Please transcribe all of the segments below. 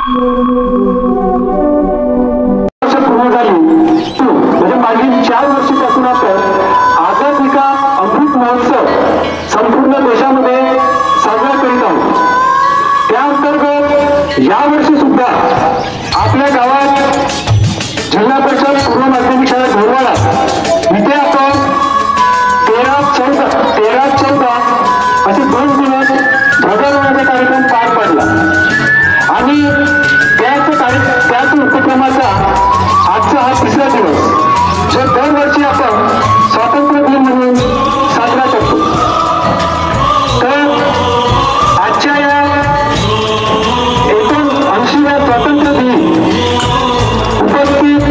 पूर्ण झाली म्हणजे मागील 4 वर्षापासून आपण आझादी का अमृत महोत्सव संपूर्ण देशामध्ये साजरा करीत आहोत। त्या अंतर्गत यावर्षी सुद्धा आपल्या गावात जिल्हा परिषद पूर्व माध्यमिक शाळा घोरवाडा इथे आपण 13-14 असे 2 दिवस ध्वजारोहणाचा कार्यक्रम पार पडला आणि त्याच उपक्रमाचा आजचा हा 3रा दिवस जो दरवर्षी आपण स्वातंत्र्य दिन म्हणून साजरा करतो। तर आजच्या या 79व्या स्वातंत्र्य दिनी उपस्थित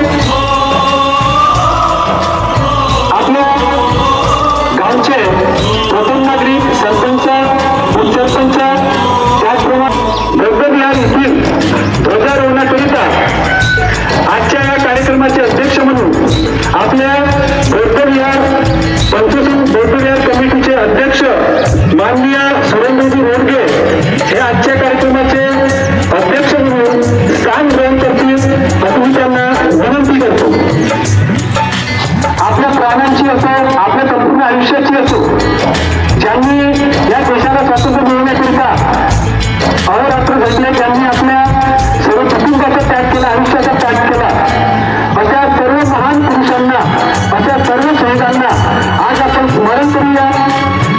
आपल्या गावचे प्रथम नागरिक सरपंच उपसरपंच त्याचप्रमाणे बौद्धविहार येथील ध्वजारोहणाकरिता आजच्या या कार्यक्रमाचे अध्यक्ष म्हणून आपल्या बौद्धविहार बौद्धविहार कमिटीचे अध्यक्ष माननीय सुरेंद्रजी रोडगे हे आजच्या कार्यक्रमाचे अध्यक्ष म्हणून स्थान ग्रहण करतील असं मी त्यांना विनंती करतो। आपल्या प्राणांची असो आपल्या संपूर्ण आयुष्याची असो ज्यांनी या देशाला स्वातंत्र्य मिळवण्याकरिता अहोरात्र झटले, ज्यांनी आपल्या सर्व कुटुंबाचा त्याग केला, आयुष्याचा त्याग केला, अशा सर्व महान पुरुषांना, अशा सर्व शहीदांना आज आपण स्मरण करूया।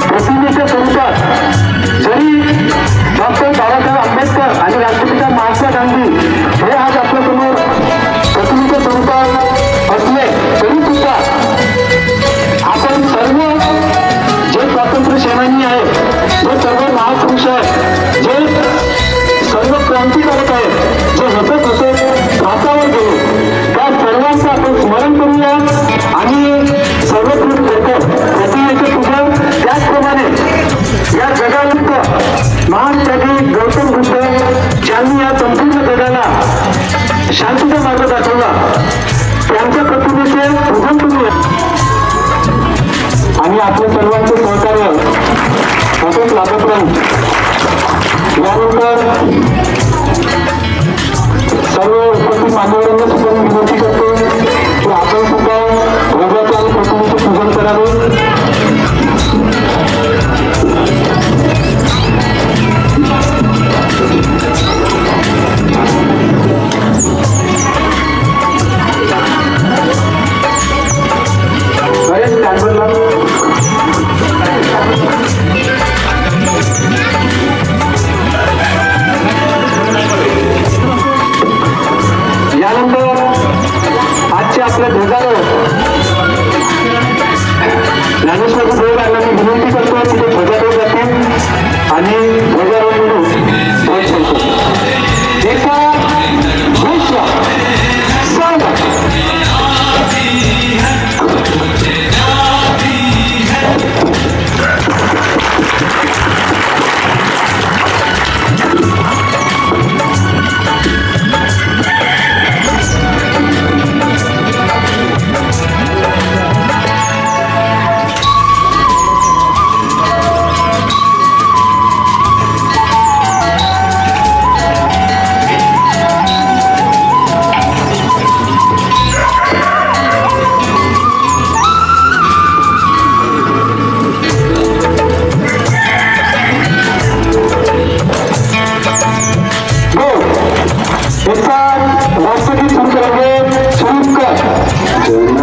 प्रतिमेच्या स्वरूपात जरी डॉक्टर बाबासाहेब आंबेडकर आणि राष्ट्रपिता महात्मा गांधी हे आज आपल्यासमोर प्रतिमेच्या स्वरूपात असले तरी सुद्धा आपण सर्व जे स्वातंत्र्य सेनानी आहेत, जे सर्व महापुरुष आहेत, जे सर्व क्रांतिकारक आहेत, जे हसत घाटावर गेले, त्या सर्वांचं आपण स्मरण करूया आणि सर्वकृत करतो प्रतिमेचे पूजन। त्याचप्रमाणे या जगाविरुद्ध महान त्यागी गौतम बुद्ध ज्यांनी या संपूर्ण जगाला शांतीचा मार्ग दाखवला त्यांच्या प्रतिमेचे पूजन करूया आणि आपल्या सर्वांचे सहकार्य असंच लाभत राहील। यानंतर सर्व उपस्थित मान्यवरांना सुद्धा मी विनंती करतो की आपण सुद्धा ध्वजाचे आणि प्रतिमेचे पूजन करावे। यानंतर आजच्या आपल्या ध्वजारोहण ज्ञानेश्वरी बोर्ड यांना मी विनंती करतो की ते ध्वजारोहण जातील आणि ध्वजारोहण म्हणून ध्वज ठेवतो। एका विश्व संघ राष्ट्रगीत सुरू करेंगे, शुरू कर।